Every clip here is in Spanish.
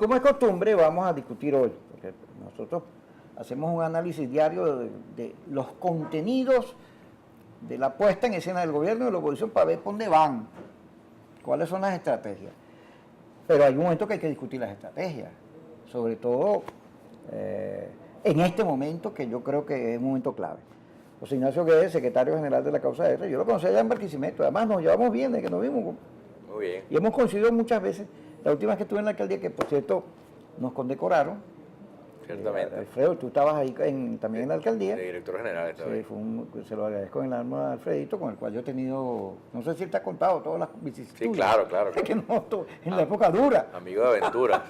como es costumbre, vamos a discutir hoy, porque nosotros hacemos un análisis diario de los contenidos de la puesta en escena del gobierno y de la oposición para ver por dónde van, cuáles son las estrategias. Pero hay un momento que hay que discutir las estrategias, sobre todo en este momento que yo creo que es un momento clave. José Ignacio Guedes, secretario general de la Causa R, yo lo conocí allá en Barquisimeto, además nos llevamos bien desde que nos vimos. Muy bien. Y hemos coincidido muchas veces. La última vez que estuve en la alcaldía, que por cierto nos condecoraron. Ciertamente. Alfredo, tú estabas ahí también en la alcaldía. El director general estaba ahí. Se lo agradezco en el alma a Alfredito, con el cual yo he tenido, no sé si él te ha contado todas las vicisitudes. Sí, claro. Es que no, en la época dura. Amigo de aventuras.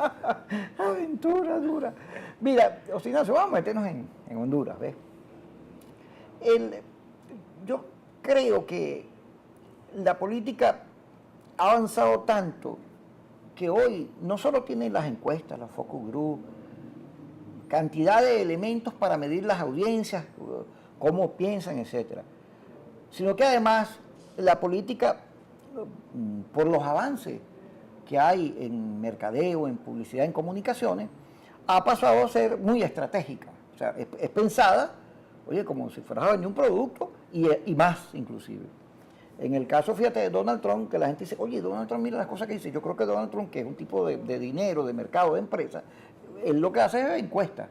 Aventura dura. Mira, José Ignacio, vamos a meternos en Honduras, ¿ves? Yo creo que la política ha avanzado tanto que hoy no solo tienen las encuestas, los focus group, cantidad de elementos para medir las audiencias, cómo piensan, etcétera, sino que además la política, por los avances que hay en mercadeo, en publicidad, en comunicaciones, ha pasado a ser muy estratégica. O sea, es pensada, oye, como si fueras a vender un producto y más inclusive. En el caso, fíjate, de Donald Trump, que la gente dice, oye, Donald Trump, mira las cosas que dice. Yo creo que Donald Trump, que es un tipo de dinero, de mercado, de empresa, él lo que hace es encuestas.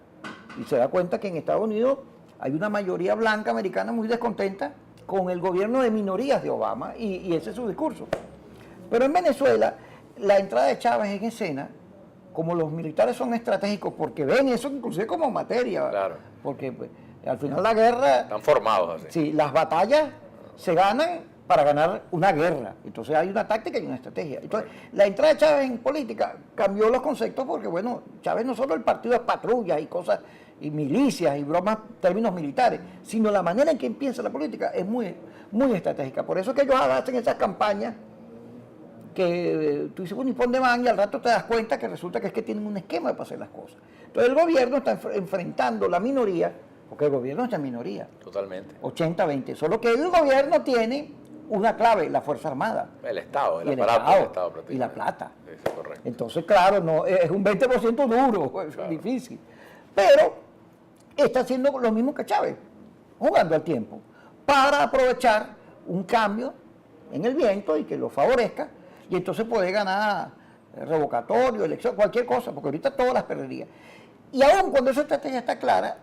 Y se da cuenta que en Estados Unidos hay una mayoría blanca americana muy descontenta con el gobierno de minorías de Obama, y ese es su discurso. Pero en Venezuela, la entrada de Chávez en escena, como los militares son estratégicos, porque ven eso inclusive como materia. Claro. Porque pues, al final la guerra... Están formados así. Sí, las batallas se ganan para ganar una guerra. Entonces hay una táctica y una estrategia. Entonces, la entrada de Chávez en política cambió los conceptos porque, bueno, Chávez no solo el partido de patrullas y cosas, y milicias y bromas, términos militares, sino la manera en que empieza la política es muy, muy estratégica. Por eso es que ellos hacen esas campañas que tú dices, bueno, ¿y por dónde van? Y al rato te das cuenta que resulta que es que tienen un esquema para hacer las cosas. Entonces el gobierno está enfrentando la minoría, porque el gobierno está en minoría. Totalmente. 80-20. Solo que el gobierno tiene una clave, la Fuerza Armada. El Estado, el Y aparato del Estado y la plata. Sí, sí, correcto. Entonces, claro, no, es un 20% duro, es difícil. Pero está haciendo lo mismo que Chávez, jugando al tiempo, para aprovechar un cambio en el viento y que lo favorezca, y entonces puede ganar revocatorio, elección, cualquier cosa, porque ahorita todas las perdería. Y aún cuando esa estrategia está clara,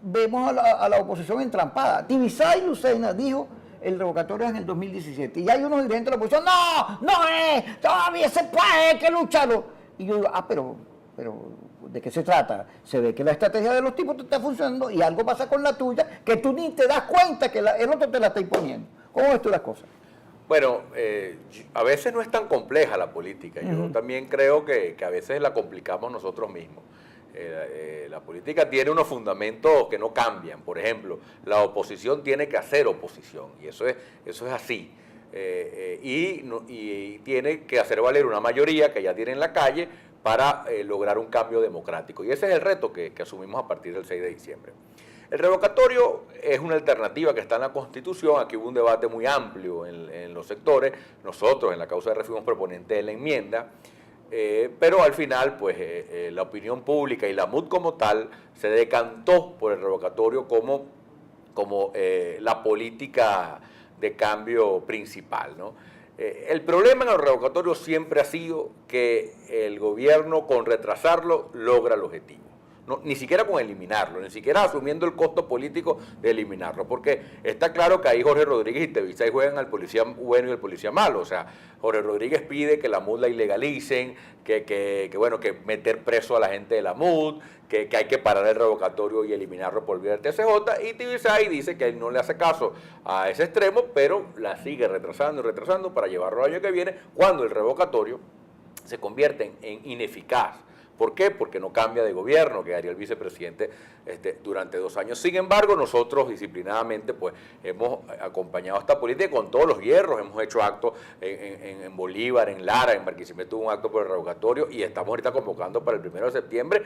vemos a la oposición entrampada. Tibisay Lucena dijo el revocatorio en el 2017, y hay unos dirigentes de la oposición, no, todavía se puede, hay que lucharlo. Y yo digo, pero, ¿de qué se trata? Se ve que la estrategia de los tipos te está funcionando y algo pasa con la tuya, que tú ni te das cuenta que el otro te la está imponiendo. ¿Cómo ves tú las cosas? Bueno, a veces no es tan compleja la política. Yo también creo que a veces la complicamos nosotros mismos. La política tiene unos fundamentos que no cambian. Por ejemplo, la oposición tiene que hacer oposición, y eso es así. Y tiene que hacer valer una mayoría que ya tiene en la calle para lograr un cambio democrático. Y ese es el reto que asumimos a partir del 6 de diciembre. El revocatorio es una alternativa que está en la Constitución. Aquí hubo un debate muy amplio en los sectores. Nosotros en la Causa R fuimos proponentes de la enmienda. Pero al final, pues, la opinión pública y la MUD como tal se decantó por el revocatorio como la política de cambio principal, ¿no? El problema en el revocatorio siempre ha sido que el gobierno, con retrasarlo, logra el objetivo. No, ni siquiera con eliminarlo, ni siquiera asumiendo el costo político de eliminarlo, porque está claro que ahí Jorge Rodríguez y Tebisay juegan al policía bueno y al policía malo. O sea, Jorge Rodríguez pide que la MUD la ilegalicen, que meter preso a la gente de la MUD, que hay que parar el revocatorio y eliminarlo por vía del TCJ, y Tebisay dice que él no le hace caso a ese extremo, pero la sigue retrasando y retrasando para llevarlo al año que viene, cuando el revocatorio se convierte en ineficaz. ¿Por qué? Porque no cambia de gobierno, quedaría el vicepresidente durante 2 años. Sin embargo, nosotros disciplinadamente pues hemos acompañado esta política con todos los hierros. Hemos hecho actos en Bolívar, en Lara, en Barquisimeto hubo un acto por el revocatorio, y estamos ahorita convocando para el 1 de septiembre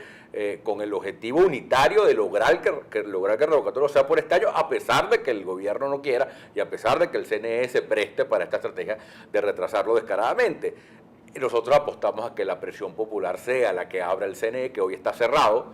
con el objetivo unitario de lograr que el revocatorio sea por este año, a pesar de que el gobierno no quiera y a pesar de que el CNE se preste para esta estrategia de retrasarlo descaradamente. nosotros apostamos a que la presión popular sea la que abra el CNE, que hoy está cerrado,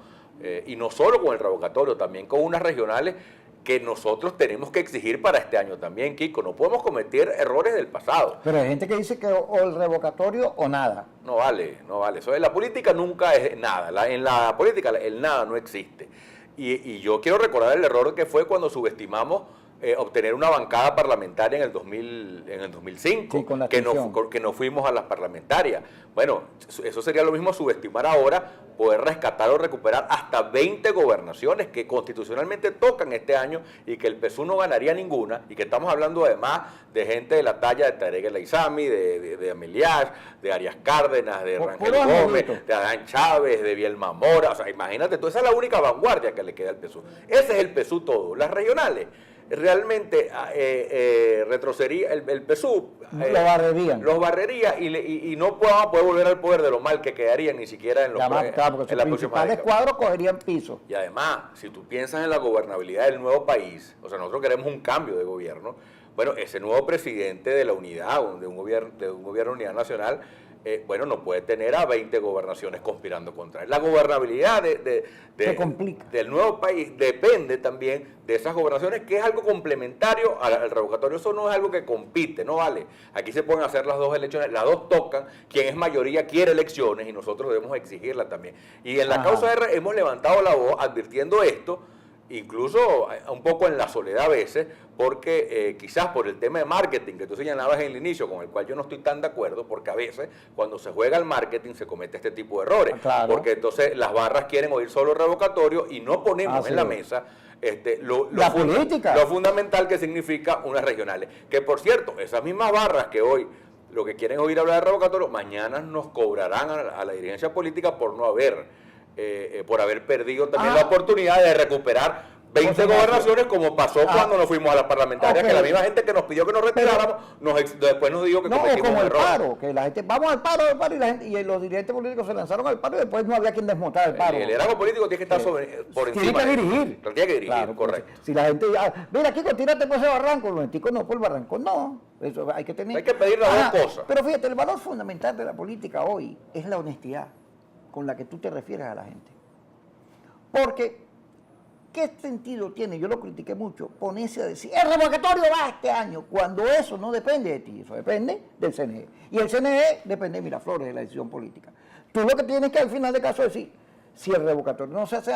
y no solo con el revocatorio, también con unas regionales que nosotros tenemos que exigir para este año también, Kiko. No podemos cometer errores del pasado. Pero hay gente que dice que o el revocatorio o nada. No vale, no vale. Eso en la política nunca es nada. En la política el nada no existe. Y yo quiero recordar el error que fue cuando subestimamos obtener una bancada parlamentaria en el 2005, Sí, con la que no fuimos a las parlamentarias. Bueno, eso sería lo mismo subestimar ahora poder rescatar o recuperar hasta 20 gobernaciones que constitucionalmente tocan este año y que el PSUV no ganaría ninguna, y que estamos hablando además de gente de la talla de Tarek El Aizami, de Ameliash, de Arias Cárdenas, de Rangel Gómez, de Adán Chávez, de Bielma Mora. O sea, imagínate tú, esa es la única vanguardia que le queda al PSUV. Ese es el PSUV todo. Las regionales realmente retrocedería el PSUV, los barrería y no vamos a poder volver al poder de lo mal que quedarían ni siquiera en, claro, en la próxima principales cuadros cogerían piso. Y además, si tú piensas en la gobernabilidad del nuevo país, o sea, nosotros queremos un cambio de gobierno, bueno, ese nuevo presidente de la unidad, de un gobierno de unidad nacional, bueno, no puede tener a 20 gobernaciones conspirando contra él. La gobernabilidad del nuevo país depende también de esas gobernaciones, que es algo complementario al revocatorio. Eso no es algo que compite, no vale. Aquí se pueden hacer las dos elecciones, las dos tocan, quien es mayoría quiere elecciones y nosotros debemos exigirla también. Y en la causa R hemos levantado la voz advirtiendo esto, incluso un poco en la soledad a veces, porque quizás por el tema de marketing que tú señalabas en el inicio, con el cual yo no estoy tan de acuerdo, porque a veces cuando se juega el marketing se comete este tipo de errores, claro. Porque entonces las barras quieren oír solo revocatorio y no ponemos en la mesa lo fundamental que significa unas regionales. Que por cierto, esas mismas barras que hoy lo que quieren oír hablar de revocatorio, mañana nos cobrarán a la dirigencia política por no haber perdido también la oportunidad de recuperar 20 gobernaciones, como pasó cuando nos fuimos a las parlamentarias, que la misma gente que nos pidió que nos retiráramos, después nos dijo que cometimos como un error. Paro, que la gente, vamos al paro, y los dirigentes políticos se lanzaron al paro y después no había quien desmontar el paro. El liderazgo político tiene que estar por encima. Tiene que dirigir. Tiene que dirigir, claro, correcto. Si la gente, mira, Kiko, tírate por ese barranco, los ticos no, por el barranco no. Eso hay que tener. Hay que pedir las dos cosas. Pero fíjate, el valor fundamental de la política hoy es la honestidad con la que tú te refieres a la gente. Porque, ¿qué sentido tiene? Yo lo critiqué mucho, ponerse a decir, el revocatorio va este año, cuando eso no depende de ti, eso depende del CNE. Y el CNE depende de Miraflores, de la decisión política. Tú lo que tienes que al final de caso decir, si el revocatorio no se hace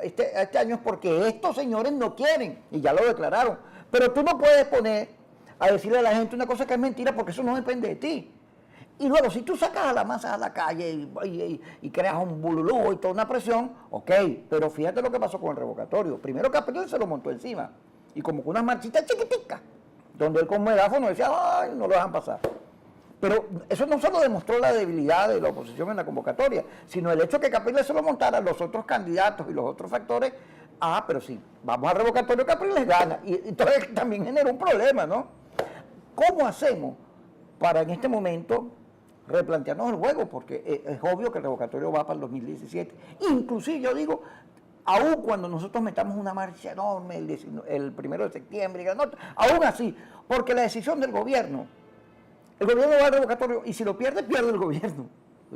este año es porque estos señores no quieren, y ya lo declararon. Pero tú no puedes poner a decirle a la gente una cosa que es mentira, porque eso no depende de ti. Y luego, si tú sacas a la masa a la calle y creas un bululú y toda una presión, ok, pero fíjate lo que pasó con el revocatorio. Primero Capriles se lo montó encima, y como con unas marchitas chiquiticas, donde él con megáfono decía, ay, no lo dejan pasar. Pero eso no solo demostró la debilidad de la oposición en la convocatoria, sino el hecho de que Capriles se lo montara, los otros candidatos y los otros factores, pero sí, vamos al revocatorio, Capriles gana. Y entonces también generó un problema, ¿no? ¿Cómo hacemos para en este momento replantearnos el juego? Porque es obvio que el revocatorio va para el 2017. Inclusive yo digo, aún cuando nosotros metamos una marcha enorme el 1 de septiembre, aún así, porque la decisión del gobierno, el gobierno va al revocatorio y si lo pierde, pierde el gobierno.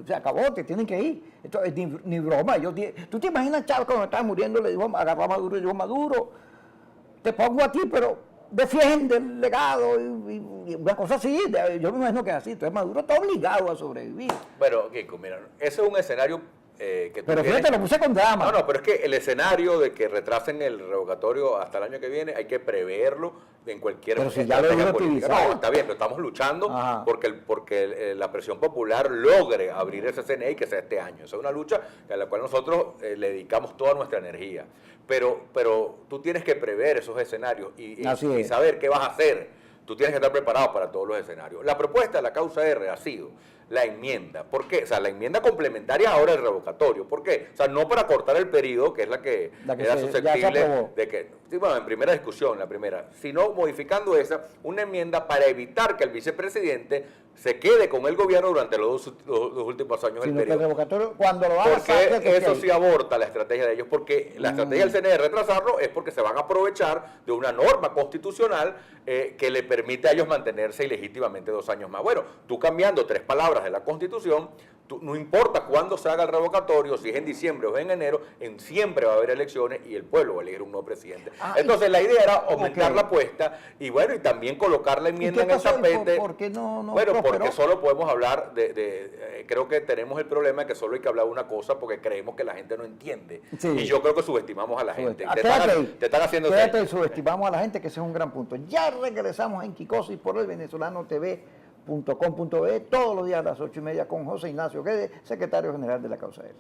Se acabó, te tienen que ir. Esto es ni broma. ¿Tú te imaginas, Chávez, cuando estaba muriendo, le dijo, agarró a Maduro y dijo, Maduro, te pongo a ti, pero defiende el legado y una cosa así? Yo me imagino que es así. Entonces Maduro está obligado a sobrevivir. Bueno, Kiko, mira, ese es un escenario que tú pero fíjate, lo puse con drama. No, pero es que el escenario de que retrasen el revocatorio hasta el año que viene hay que preverlo en cualquier estrategia política. No, está bien, pero estamos luchando porque la presión popular logre abrir ese CNE y que sea este año. Esa es una lucha a la cual nosotros le dedicamos toda nuestra energía. Pero tú tienes que prever esos escenarios y saber qué vas a hacer. Tú tienes que estar preparado para todos los escenarios. La propuesta de la causa R ha sido la enmienda. ¿Por qué? O sea, la enmienda complementaria ahora del revocatorio. ¿Por qué? O sea, no para cortar el periodo, que es la que era susceptible de que, bueno, en primera discusión, la primera, sino modificando una enmienda para evitar que el vicepresidente se quede con el gobierno durante los últimos años del periodo. Que el revocatorio, cuando lo haga, porque eso sí aborta la estrategia de ellos, porque la estrategia del CNE de retrasarlo es porque se van a aprovechar de una norma constitucional que le permite a ellos mantenerse ilegítimamente 2 años más. Bueno, tú cambiando 3 palabras palabras de la Constitución, no importa cuándo se haga el revocatorio, si es en diciembre o en enero, siempre va a haber elecciones y el pueblo va a elegir un nuevo presidente. Entonces la idea era aumentar la apuesta y bueno, y también colocar la enmienda en el tapete. ¿Por qué no bueno, prosperó? porque solo podemos hablar creo que tenemos el problema de que solo hay que hablar una cosa porque creemos que la gente no entiende. Sí. Y yo creo que subestimamos a la gente. Te están haciendo quédate y subestimamos a la gente, que ese es un gran punto. Ya regresamos en Kikosis por el Venezolano TV.com.be todos los días a las 8:30 con José Ignacio Guedes, secretario general de la Causa R.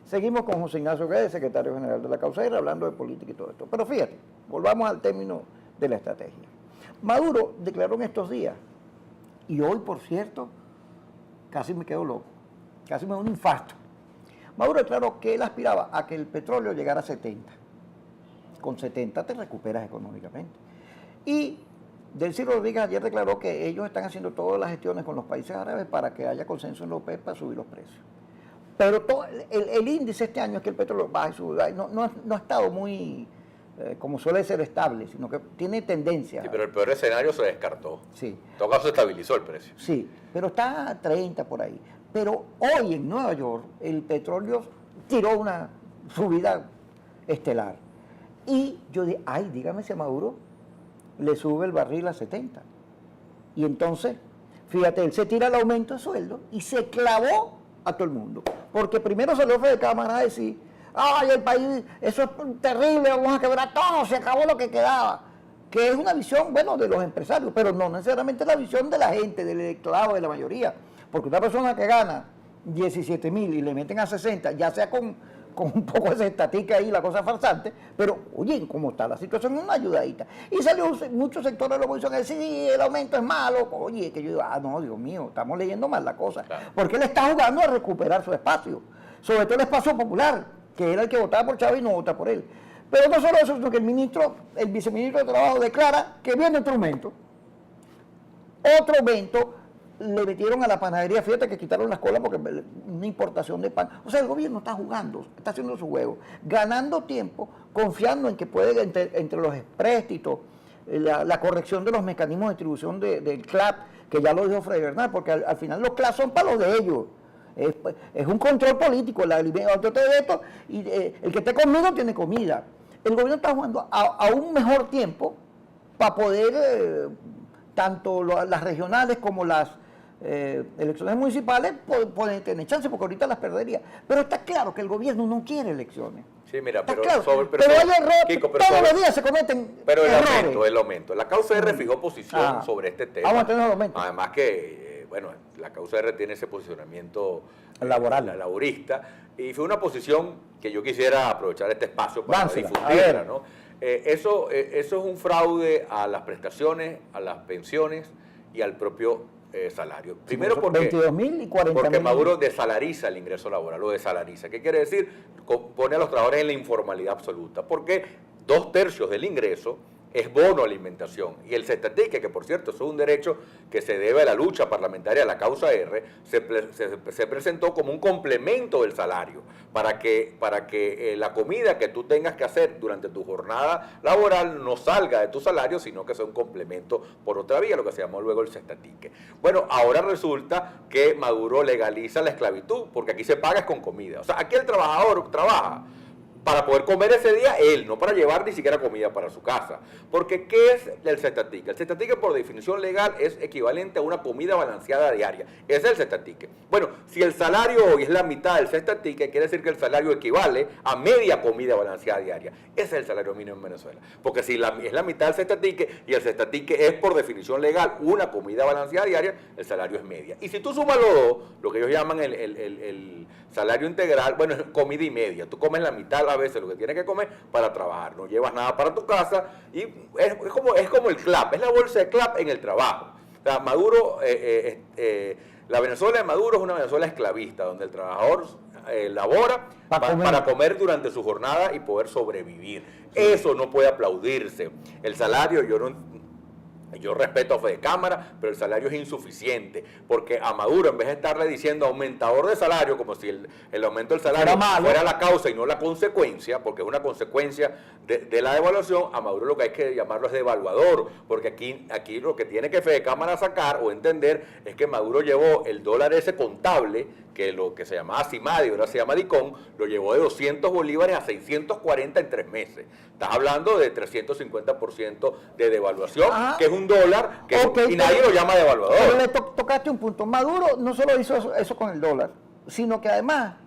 Seguimos con José Ignacio Guedes, secretario general de la Causa R, hablando de política y todo esto. Pero fíjate, volvamos al término de la estrategia. Maduro declaró en estos días, y hoy, por cierto, casi me quedo loco, casi me da un infarto. Maduro declaró que él aspiraba a que el petróleo llegara a 70. Con 70 te recuperas económicamente. Y Delcy Rodríguez ayer declaró que ellos están haciendo todas las gestiones con los países árabes para que haya consenso en la OPEP para subir los precios. Pero el índice este año es que el petróleo baja y sube, no ha estado muy, como suele ser, estable, sino que tiene tendencia. Sí, pero el peor escenario se descartó. Sí. En todo caso se estabilizó el precio. Sí, pero está a 30 por ahí. Pero hoy en Nueva York el petróleo tiró una subida estelar. Y yo dije, ay, dígame si a Maduro le sube el barril a 70. Y entonces, fíjate, él se tira el aumento de sueldo y se clavó a todo el mundo. Porque primero salió Fede Cámara a decir, ay, el país, eso es terrible, vamos a quebrar todo, se acabó lo que quedaba. Que es una visión, bueno, de los empresarios, pero no necesariamente la visión de la gente, del electorado, de la mayoría. Porque una persona que gana 17,000 y le meten a 60, ya sea con un poco de estatica ahí, la cosa farsante, pero oye, ¿cómo está la situación? Una ayudadita. Y salió muchos sectores de la oposición a decir, sí, el aumento es malo. Oye, que yo digo, no, Dios mío, estamos leyendo mal la cosa. Claro. Porque él está jugando a recuperar su espacio, sobre todo el espacio popular, que era el que votaba por Chávez y no vota por él. Pero no solo eso, sino que el viceministro de Trabajo declara que viene otro aumento. Otro aumento le metieron a la panadería, fíjate que quitaron las colas porque una importación de pan. O sea, el gobierno está jugando, está haciendo su juego, ganando tiempo, confiando en que puede, entre los préstitos, la corrección de los mecanismos de distribución del CLAP, que ya lo dijo Freddy Bernal, porque al final los CLAP son para los de ellos. Es un control político, el que esté conmigo tiene comida. El gobierno está jugando a un mejor tiempo para poder, tanto las regionales como las elecciones municipales, pueden tener chance, porque ahorita las perdería. Pero está claro que el gobierno no quiere elecciones. Sí, mira, está pero, claro. pero hay errores, Kiko, todos los días se cometen errores. El aumento. La Causa R fijó posición sobre este tema. Vamos a tener el aumento. Además que, bueno, la Causa R tiene ese posicionamiento laborista, y fue una posición que yo quisiera aprovechar este espacio para difundirla, ¿no? Eso es un fraude a las prestaciones, a las pensiones y al propio salario. Primero porque 22,000 y 40,000. Porque Maduro desalariza el ingreso laboral, lo desalariza. ¿Qué quiere decir? Pone a los trabajadores en la informalidad absoluta, porque 2/3 del ingreso es bono alimentación. Y el cestatique, que por cierto es un derecho que se debe a la lucha parlamentaria de la Causa R, se presentó como un complemento del salario, para que la comida que tú tengas que hacer durante tu jornada laboral no salga de tu salario, sino que sea un complemento por otra vía, lo que se llamó luego el cestatique. Bueno, ahora resulta que Maduro legaliza la esclavitud, porque aquí se paga con comida. O sea, aquí el trabajador trabaja para poder comer ese día él, no para llevar ni siquiera comida para su casa. Porque, ¿qué es el cestatique? El cestatique, por definición legal, es equivalente a una comida balanceada diaria. Ese es el cestatique. Bueno, si el salario hoy es la mitad del cestatique, quiere decir que el salario equivale a media comida balanceada diaria. Ese es el salario mínimo en Venezuela. Porque si es la mitad del cestatique, y el cestatique es, por definición legal, una comida balanceada diaria, el salario es media. Y si tú sumas los dos, lo que ellos llaman el salario integral, bueno, es comida y media. Tú comes la mitad a veces lo que tienes que comer para trabajar, no llevas nada para tu casa, y es como el CLAP, es la bolsa de CLAP en el trabajo. O sea, Maduro, la Venezuela de Maduro es una Venezuela esclavista, donde el trabajador labora para comer durante su jornada y poder sobrevivir. Sí. Eso no puede aplaudirse. El salario, yo no Yo respeto a Fede Cámara, pero el salario es insuficiente, porque a Maduro, en vez de estarle diciendo aumentador de salario, como si el aumento del salario fuera la causa y no la consecuencia, porque es una consecuencia de la devaluación, a Maduro lo que hay que llamarlo es devaluador, porque aquí lo que tiene que Fede Cámara sacar o entender es que Maduro llevó el dólar ese contable, que lo que se llamaba CIMADI, ahora se llama DICOM, lo llevó de 200 bolívares a 640 en 3 meses. Estás hablando de 350% de devaluación, que es un dólar, y nadie lo llama devaluador. Pero le tocaste un punto. Maduro no solo hizo eso con el dólar, sino que además,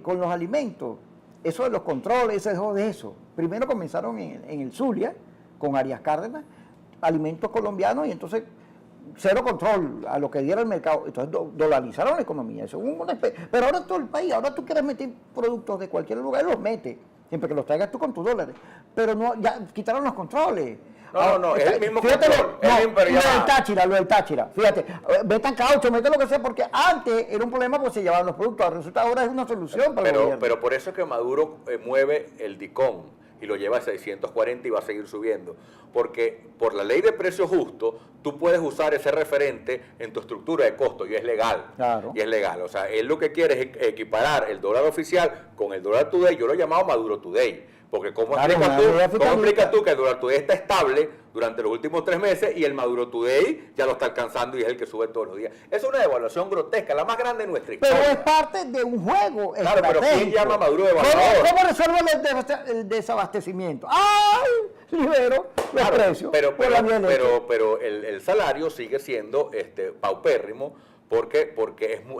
con los alimentos, eso de los controles, eso. Primero comenzaron en el Zulia, con Arias Cárdenas, alimentos colombianos, y entonces cero control a lo que diera el mercado. Entonces dolarizaron la economía. Eso es pero ahora todo el país, ahora tú quieres meter productos de cualquier lugar, los metes, siempre que los traigas tú con tus dólares. Pero no, ya quitaron los controles. No, es el mismo fíjate control. Lo del Táchira, fíjate, metan caucho, metan lo que sea, porque antes era un problema porque se llevaban los productos, resulta ahora es una solución para el gobierno. Pero por eso es que Maduro mueve el DICOM y lo lleva a 640 y va a seguir subiendo, porque por la ley de precio justo, tú puedes usar ese referente en tu estructura de costo y es legal. Claro. Y es legal, o sea, él lo que quiere es equiparar el dólar oficial con el dólar today, yo lo he llamado Maduro Today, porque ¿cómo explicas tú que el dólar today está estable durante los últimos 3 meses y el Maduro Today ya lo está alcanzando y es el que sube todos los días? Es una devaluación grotesca, la más grande de nuestra historia. Pero es parte de un juego claro, pero ¿quién llama a Maduro devaluador? ¿Cómo resuelve el desabastecimiento? ¡Ay! Libero los precios. Pero el salario sigue siendo paupérrimo, porque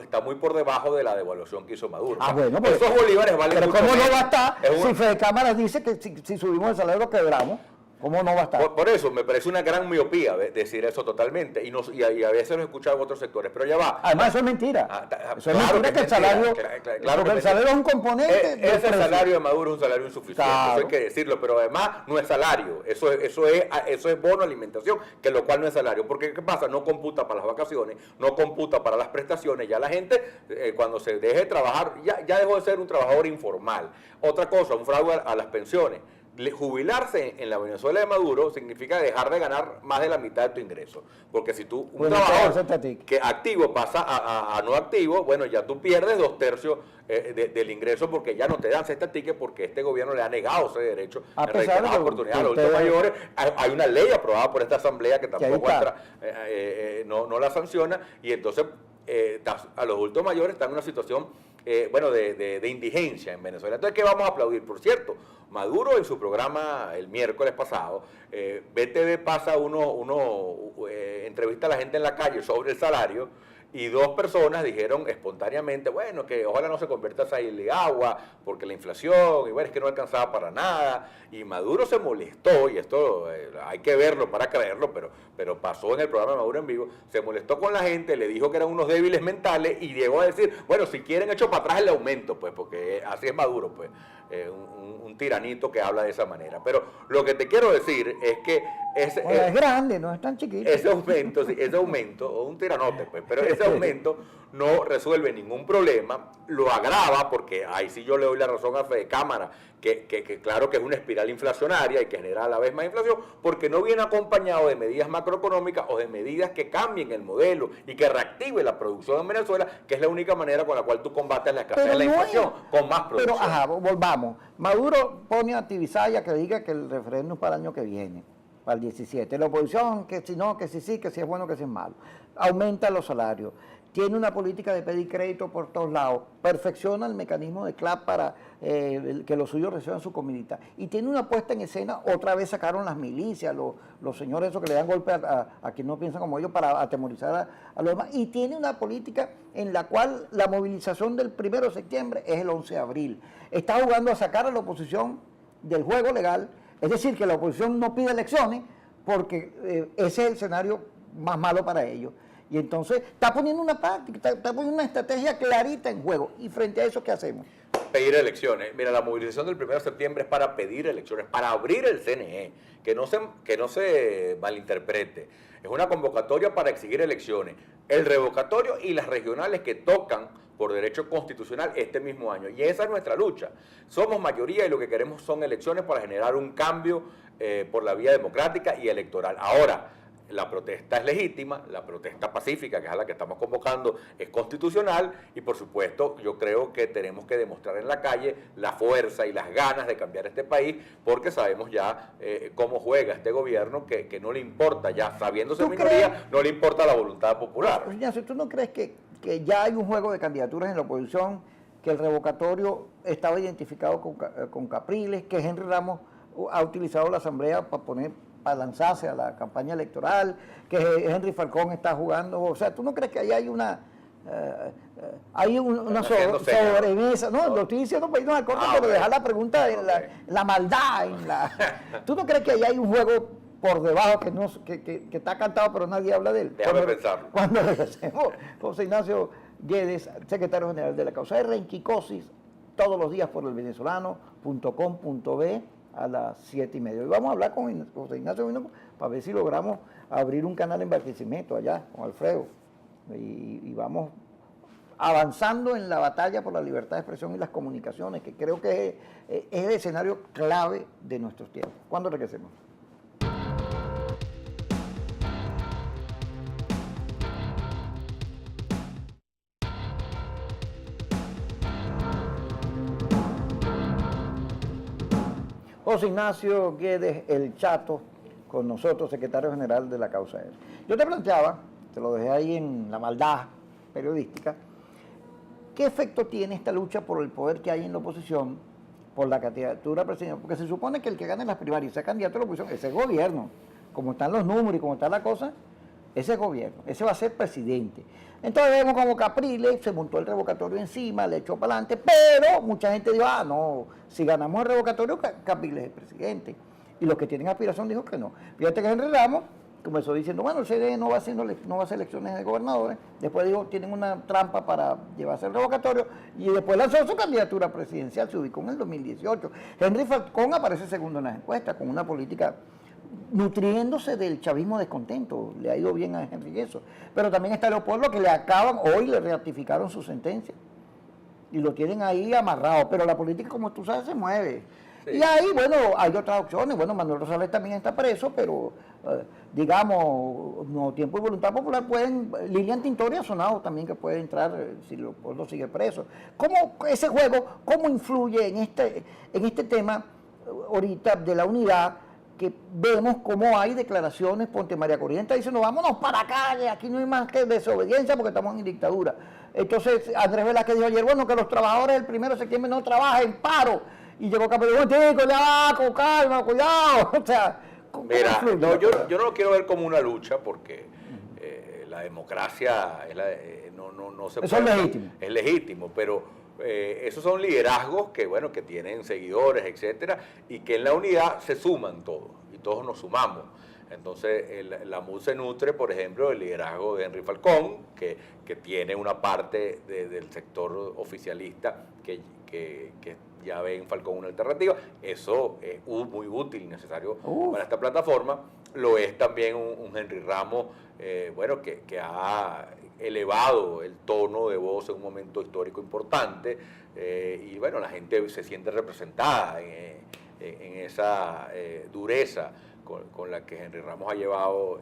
está muy por debajo de la devaluación que hizo Maduro. Bueno, pues, esos bolívares valen pero mucho ¿cómo menos. no va a estar si Fede Cámara dice que si subimos el salario quebramos? ¿Cómo no va a estar? Por eso me parece una gran miopía decir eso totalmente, y a veces lo he escuchado en otros sectores, pero ya va. Además eso es mentira. Eso es claro mentira que el salario, claro porque el salario es un componente. Ese salario de Maduro es un salario insuficiente, claro. Eso hay que decirlo, pero además no es salario, eso es bono alimentación, que lo cual no es salario, porque ¿qué pasa? No computa para las vacaciones, no computa para las prestaciones, ya la gente cuando se deje de trabajar, ya dejó de ser un trabajador informal. Otra cosa, un fraude a las pensiones. Jubilarse en la Venezuela de Maduro significa dejar de ganar más de la mitad de tu ingreso, porque si tú, un trabajador que activo pasa a no activo, bueno, ya tú pierdes 2/3 del ingreso, porque ya no te dan cesta ticket, porque este gobierno le ha negado ese derecho en reiteradas oportunidades a los adultos mayores. Hay una ley aprobada por esta asamblea que tampoco no la sanciona, y entonces a los adultos mayores están en una situación de indigencia en Venezuela. Entonces, ¿qué vamos a aplaudir? Por cierto, Maduro en su programa el miércoles pasado, BTV pasa entrevista a la gente en la calle sobre el salario, y 2 personas dijeron espontáneamente, bueno, que ojalá no se convierta esa isla de agua, porque la inflación, y bueno, es que no alcanzaba para nada, y Maduro se molestó, y esto hay que verlo para creerlo, pero pasó en el programa de Maduro en vivo, se molestó con la gente, le dijo que eran unos débiles mentales, y llegó a decir, bueno, si quieren echo para atrás el aumento, pues, porque así es Maduro, pues, un tiranito que habla de esa manera. Pero lo que te quiero decir es que es grande, no es tan chiquito. Ese aumento, o un tiranote, pues, pero ese aumento no resuelve ningún problema, lo agrava, porque ahí sí yo le doy la razón a Fede Cámara, que claro que es una espiral inflacionaria y que genera a la vez más inflación, porque no viene acompañado de medidas macroeconómicas o de medidas que cambien el modelo y que reactive la producción en Venezuela, que es la única manera con la cual tú combates la escasez de la inflación, con más producción. Pero, volvamos. Maduro pone a Tibisaya que diga que el referéndum es para el año que viene, para el 17. La oposición, que si no, que si sí, que si es bueno, que si es malo. Aumenta los salarios. Tiene una política de pedir crédito por todos lados. Perfecciona el mecanismo de CLAP para que los suyos reciban su comidita. Y tiene una puesta en escena, otra vez sacaron las milicias, los señores esos que le dan golpe a quien no piensa como ellos para atemorizar a los demás. Y tiene una política en la cual la movilización del 1 de septiembre es el 11 de abril. Está jugando a sacar a la oposición del juego legal, es decir, que la oposición no pide elecciones porque ese es el escenario más malo para ellos. Y entonces está poniendo una práctica, está poniendo una estrategia clarita en juego. Y frente a eso, ¿qué hacemos? Pedir elecciones. Mira, la movilización del 1 de septiembre es para pedir elecciones, para abrir el CNE, que no se malinterprete. Es una convocatoria para exigir elecciones. El revocatorio y las regionales que tocan por derecho constitucional este mismo año. Y esa es nuestra lucha. Somos mayoría y lo que queremos son elecciones para generar un cambio por la vía democrática y electoral. Ahora, la protesta es legítima, la protesta pacífica, que es a la que estamos convocando, es constitucional y por supuesto yo creo que tenemos que demostrar en la calle la fuerza y las ganas de cambiar este país, porque sabemos ya cómo juega este gobierno, que no le importa ya, sabiéndose minoría, no le importa la voluntad popular. Ignacio, ¿tú no crees que ya hay un juego de candidaturas en la oposición, que el revocatorio estaba identificado con Capriles, que Henry Ramos ha utilizado la Asamblea para lanzarse a la campaña electoral, que Henry Falcón está jugando? O sea, ¿tú no crees que ahí hay una sobremesa? No, lo estoy diciendo para irnos al corte, pero dejar la pregunta en la maldad. ¿Tú no crees que ahí hay un juego por debajo que está cantado pero nadie habla de él? Déjame pensarlo. Cuando regresemos, José Ignacio Guedes, secretario general de la causa de Renquicosis, todos los días por elvenezolano.com.be a las 7:30. Y vamos a hablar con José Ignacio Guedes para ver si logramos abrir un canal en Barquisimeto allá con Alfredo. Y vamos avanzando en la batalla por la libertad de expresión y las comunicaciones, que creo que es el escenario clave de nuestros tiempos. ¿Cuándo regresemos? José Ignacio Guedes, el Chato, con nosotros, secretario general de la causa de él. Yo te planteaba, te lo dejé ahí en la maldad periodística, ¿qué efecto tiene esta lucha por el poder que hay en la oposición, por la candidatura presidencial? Porque se supone que el que gane las primarias y sea candidato a la oposición, ese es el gobierno. Como están los números y como está la cosa, ese gobierno, ese va a ser presidente. Entonces vemos como Capriles se montó el revocatorio encima, le echó para adelante, pero mucha gente dijo, no, si ganamos el revocatorio, Capriles es presidente. Y los que tienen aspiración dijo que no. Fíjate que Henry Ramos comenzó diciendo, bueno, el CD no va a hacer elecciones de gobernadores, después dijo, tienen una trampa para llevarse el revocatorio, y después lanzó su candidatura presidencial, se ubicó en el 2018. Henry Falcón aparece segundo en las encuestas, con una política nutriéndose del chavismo descontento, le ha ido bien a Henry eso. Pero también está Leopoldo, que hoy le ratificaron su sentencia, y lo tienen ahí amarrado, pero la política, como tú sabes, se mueve. Sí. Y ahí, bueno, hay otras opciones. Bueno, Manuel Rosales también está preso, pero digamos, Nuevo Tiempo y Voluntad Popular pueden. Lilian Tintori ha sonado también que puede entrar si Leopoldo sigue preso. ¿Cómo ese juego, cómo influye en este tema ahorita de la unidad? Que vemos cómo hay declaraciones, ponte María Corrienta diciendo, vámonos para acá, aquí no hay más que desobediencia porque estamos en dictadura. Entonces Andrés Velázquez dijo ayer, bueno, que los trabajadores el 1 de septiembre no trabajen, paro. Y llegó Capriles, ya, con calma, cuidado. O sea, mira, no, yo no lo quiero ver como una lucha porque la democracia no se puede. Eso es legítimo. Es legítimo, pero esos son liderazgos que, bueno, que tienen seguidores, etcétera, y que en la unidad se suman todos, y todos nos sumamos. Entonces, la MUD se nutre, por ejemplo, del liderazgo de Henry Falcón, que tiene una parte del sector oficialista que ya ve en Falcón una alternativa. Eso es muy útil y necesario para esta plataforma. Lo es también un Henry Ramos, bueno, que ha elevado el tono de voz en un momento histórico importante, y bueno, la gente se siente representada en esa dureza con la que Henry Ramos ha llevado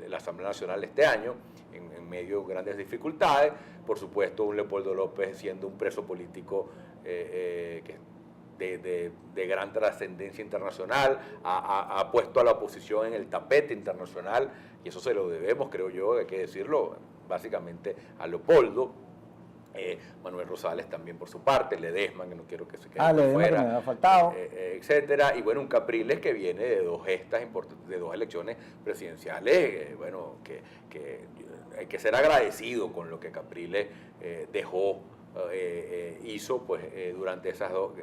la Asamblea Nacional este año, en medio de grandes dificultades. Por supuesto, un Leopoldo López siendo un preso político de gran trascendencia internacional, ha puesto a la oposición en el tapete internacional, y eso se lo debemos, creo yo, hay que decirlo, básicamente a Leopoldo. Manuel Rosales también por su parte, Ledesma, que no quiero que se quede fuera, que me ha faltado, etcétera, y bueno, un Capriles que viene de dos gestas importantes, de dos elecciones presidenciales, bueno, que hay que ser agradecido con lo que Capriles hizo pues durante esas dos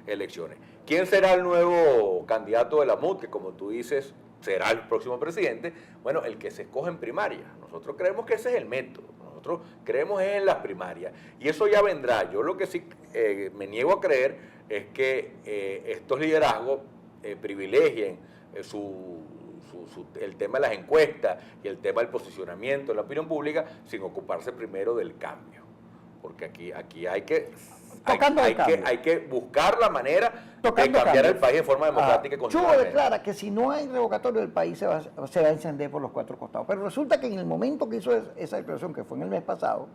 elecciones. ¿Quién será el nuevo candidato de la MUD? Que como tú dices, será el próximo presidente. Bueno, el que se escoge en primaria. Nosotros creemos que ese es el método. Nosotros creemos en las primarias. Y eso ya vendrá. Yo lo que sí me niego a creer es que estos liderazgos privilegien el tema de las encuestas y el tema del posicionamiento de la opinión pública sin ocuparse primero del cambio. Porque aquí hay que tocando el cambio. Hay que buscar la manera Tocando de cambiar cambio. el país de forma democrática y Chugo constitucional. declara que si no hay revocatorio, el país se va a encender por los cuatro costados. Pero resulta que en el momento que hizo esa declaración, que fue en el mes pasado,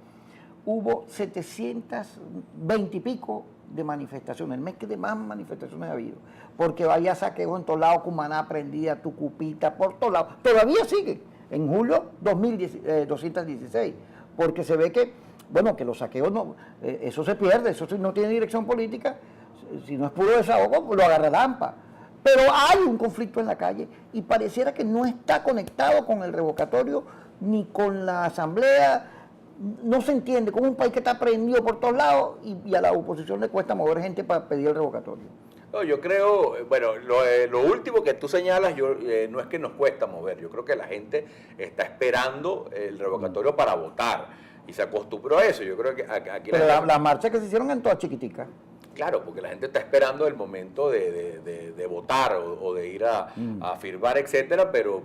hubo 720 y pico de manifestaciones, el mes que de más manifestaciones ha habido, porque vaya saqueo en todos lados, Cumaná prendida, Tucupita, por todos lados, todavía sigue, en julio 216, porque se ve que, bueno, que los saqueos, no, eso se pierde, eso no tiene dirección política, si no es puro desahogo, pues lo agarra Lampa. Pero hay un conflicto en la calle y pareciera que no está conectado con el revocatorio ni con la asamblea. No se entiende cómo un país que está prendido por todos lados y a la oposición le cuesta mover gente para pedir el revocatorio. No, yo creo, bueno, lo último que tú señalas, no es que nos cuesta mover, yo creo que la gente está esperando el revocatorio para votar y se acostumbró a eso. Yo creo que aquí Pero las marchas que se hicieron en todas chiquiticas. Claro, porque la gente está esperando el momento de votar o de ir a firmar, etcétera, pero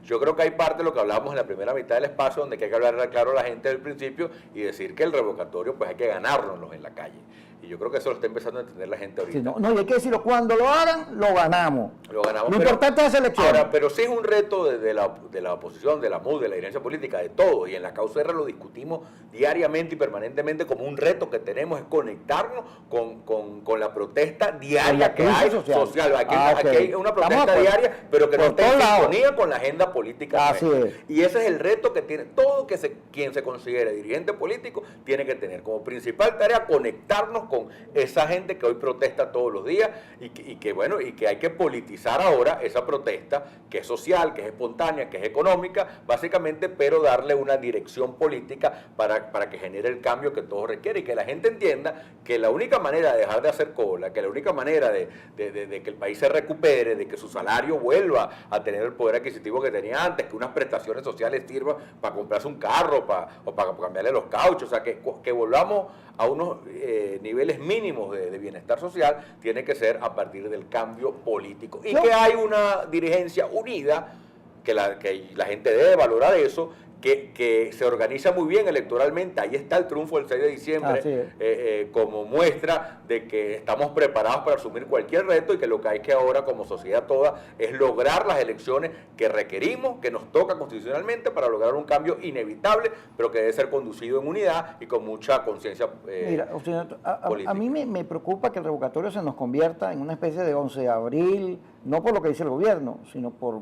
yo creo que hay parte de lo que hablábamos en la primera mitad del espacio, donde hay que hablar claro a la gente del principio y decir que el revocatorio pues hay que ganárnoslo en la calle. Y yo creo que eso lo está empezando a entender la gente ahorita. Sí, no, y hay que decirlo, cuando lo hagan, lo ganamos. Lo ganamos. Lo importante es esa elección. Ahora, pero sí es un reto de la oposición, de la MUD, de la dirigencia política, de todo. Y en la causa R lo discutimos diariamente y permanentemente como un reto que tenemos, es conectarnos con la protesta diaria que hay social. Aquí hay una protesta diaria, pero que no esté en sintonía con la agenda política. Así es. Y ese es el reto que tiene todo quien se considere dirigente político, tiene que tener como principal tarea conectarnos con esa gente que hoy protesta todos los días y que hay que politizar ahora esa protesta, que es social, que es espontánea, que es económica, básicamente, pero darle una dirección política para que genere el cambio que todo requiere y que la gente entienda que la única manera de dejar de hacer cola, que la única manera de que el país se recupere, de que su salario vuelva a tener el poder adquisitivo que tenía antes, que unas prestaciones sociales sirvan para comprarse un carro o para cambiarle los cauchos, o sea, que volvamos a unos niveles mínimos de bienestar social, tiene que ser a partir del cambio político. Y que hay una dirigencia unida, que la gente debe valorar eso, que se organiza muy bien electoralmente. Ahí está el triunfo del 6 de diciembre como muestra de que estamos preparados para asumir cualquier reto y que lo que hay que ahora como sociedad toda es lograr las elecciones que requerimos, que nos toca constitucionalmente para lograr un cambio inevitable, pero que debe ser conducido en unidad y con mucha conciencia política. A mí me preocupa que el revocatorio se nos convierta en una especie de 11 de abril, no por lo que dice el gobierno, sino por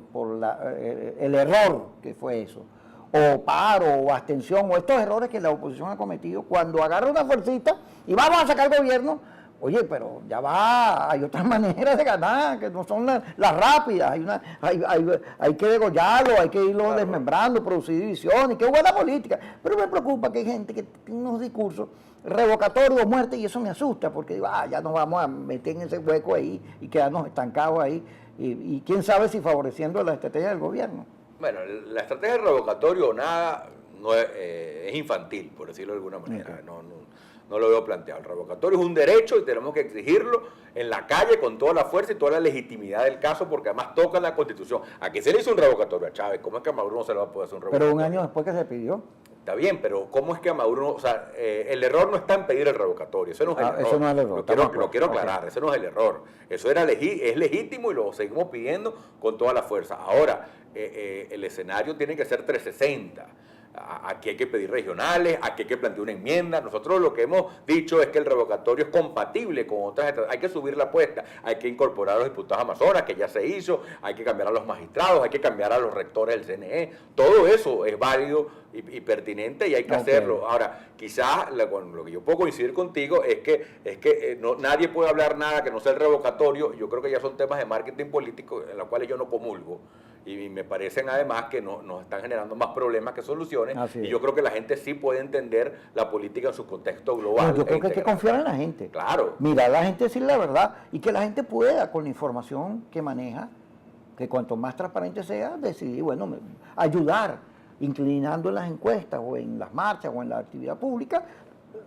el error que fue eso. O paro, o abstención, o estos errores que la oposición ha cometido, cuando agarra una fuercita y vamos a sacar el gobierno, oye, pero ya va, hay otras maneras de ganar, que no son las rápidas, hay que degollarlo, hay que irlo desmembrando, producir divisiones, qué buena política. Pero me preocupa que hay gente que tiene unos discursos revocatorios, muerte, y eso me asusta, porque digo, ya nos vamos a meter en ese hueco ahí y quedarnos estancados ahí, y quién sabe si favoreciendo la estrategia del gobierno. Bueno, la estrategia del revocatorio no es infantil, por decirlo de alguna manera. No lo veo planteado. El revocatorio es un derecho y tenemos que exigirlo en la calle con toda la fuerza y toda la legitimidad del caso, porque además toca la Constitución. Aquí se le hizo un revocatorio a Chávez. ¿Cómo es que a Maduro no se le va a poder hacer un revocatorio? Pero un año después que se pidió. Está bien, pero ¿cómo es que a Maduro o sea, el error no está en pedir el revocatorio? Ese no es el error. Eso no es el error. Lo quiero aclarar, ese no es el error. Eso es legítimo y lo seguimos pidiendo con toda la fuerza. Ahora, el escenario tiene que ser 360. Aquí hay que pedir regionales, aquí hay que plantear una enmienda. Nosotros lo que hemos dicho es que el revocatorio es compatible con otras, hay que subir la apuesta, hay que incorporar a los diputados amazonas, que ya se hizo, hay que cambiar a los magistrados, hay que cambiar a los rectores del CNE. Todo eso es válido y pertinente y hay que hacerlo. Ahora, quizás lo que yo puedo coincidir contigo es que nadie puede hablar nada que no sea el revocatorio. Yo creo que ya son temas de marketing político en los cuales yo no comulgo. Y me parecen además que nos están generando más problemas que soluciones. Y yo creo que la gente sí puede entender la política en su contexto global. No, yo creo que hay que confiar en la gente. Claro. Mirar a la gente, decir la verdad y que la gente pueda, con la información que maneja, que cuanto más transparente sea, decidir, bueno, ayudar, inclinando en las encuestas o en las marchas o en la actividad pública,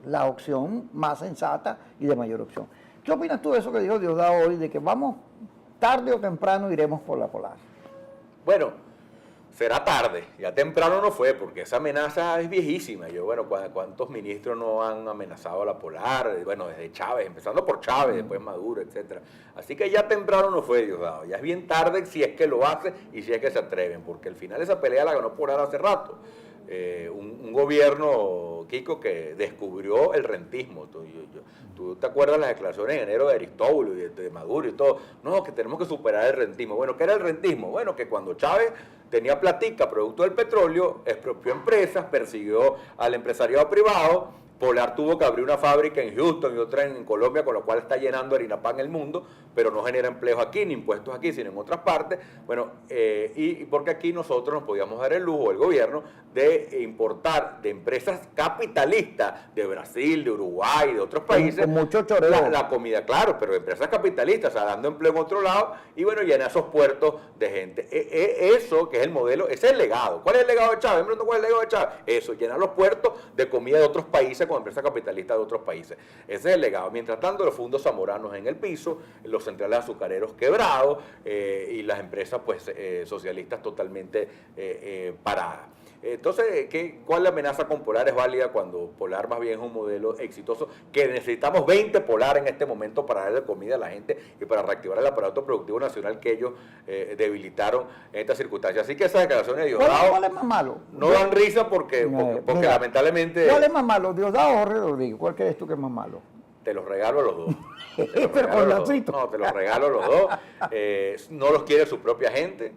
la opción más sensata y de mayor opción. ¿Qué opinas tú de eso que dijo Diosdado hoy, de que vamos tarde o temprano iremos por la polar? Bueno, será tarde, ya temprano no fue, porque esa amenaza es viejísima. Yo, bueno, ¿cuántos ministros no han amenazado a la Polar? Bueno, desde Chávez, empezando por Chávez, después Maduro, etcétera. Así que ya temprano no fue, Diosdado. Ya es bien tarde si es que lo hace y si es que se atreven, porque al final esa pelea la ganó Polar hace rato. Un gobierno, Kiko, que descubrió el rentismo. ¿Tú te acuerdas las declaraciones en enero de Aristóbulo y de Maduro y todo? No, que tenemos que superar el rentismo. Bueno, ¿qué era el rentismo? Bueno, que cuando Chávez tenía platica producto del petróleo, expropió empresas, persiguió al empresariado privado. Polar tuvo que abrir una fábrica en Houston y otra en Colombia, con lo cual está llenando harina pan el mundo, pero no genera empleos aquí, ni impuestos aquí, sino en otras partes. Bueno, y porque aquí nosotros nos podíamos dar el lujo, el gobierno, de importar de empresas capitalistas de Brasil, de Uruguay, de otros países. Con mucho choreo. La comida, claro, pero empresas capitalistas, o sea, dando empleo en otro lado, y bueno, llenar esos puertos de gente. Eso, que es el modelo, ese es el legado. ¿Cuál es el legado de Chávez? ¿Cuál es el legado de Chávez? Eso, llenar los puertos de comida de otros países con empresas capitalistas de otros países. Ese es el legado. Mientras tanto, los fondos zamoranos en el piso, los centrales azucareros quebrados y las empresas pues socialistas totalmente paradas. Entonces, ¿cuál es la amenaza con Polar es válida cuando Polar más bien es un modelo exitoso? Que necesitamos 20 Polar en este momento para darle comida a la gente y para reactivar el aparato productivo nacional que ellos debilitaron en estas circunstancias. Así que esas declaraciones de Diosdado ¿Cuál es más malo? no dan risa porque Mira, lamentablemente... ¿Cuál es más malo, Diosdado o Jorge Rodríguez? ¿Cuál crees tú que es más malo? Te los regalo a los dos. Pero con lacito. No, te los regalo a los dos. No los quiere su propia gente.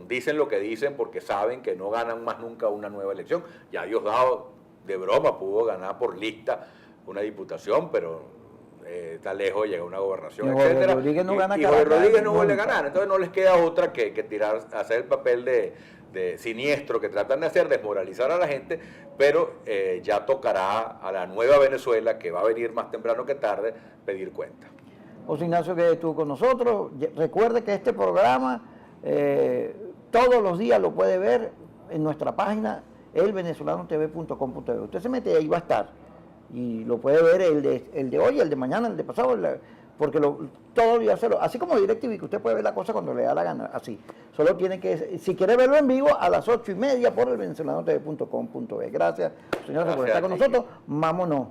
Dicen lo que dicen porque saben que no ganan más nunca una nueva elección. Ya Diosdado, de broma, pudo ganar por lista una diputación, pero está lejos de llegar a una gobernación, etcétera. Rodríguez no gana y Jorge Rodríguez no vuelve a ganar. Entonces no les queda otra que hacer el papel de siniestro que tratan de hacer, desmoralizar a la gente, pero ya tocará a la nueva Venezuela, que va a venir más temprano que tarde, pedir cuenta. José Ignacio, que estuvo con nosotros. Recuerde que este programa todos los días lo puede ver en nuestra página elvenezolanotv.com.be. Usted se mete ahí, va a estar. Y lo puede ver el de hoy, el de mañana, el de pasado, porque todos los días así como DirecTV, que usted puede ver la cosa cuando le da la gana, así. Solo tiene que, si quiere verlo en vivo, a las 8:30 por elvenezolanotv.com.be. Gracias, señores, por estar con nosotros. Vámonos.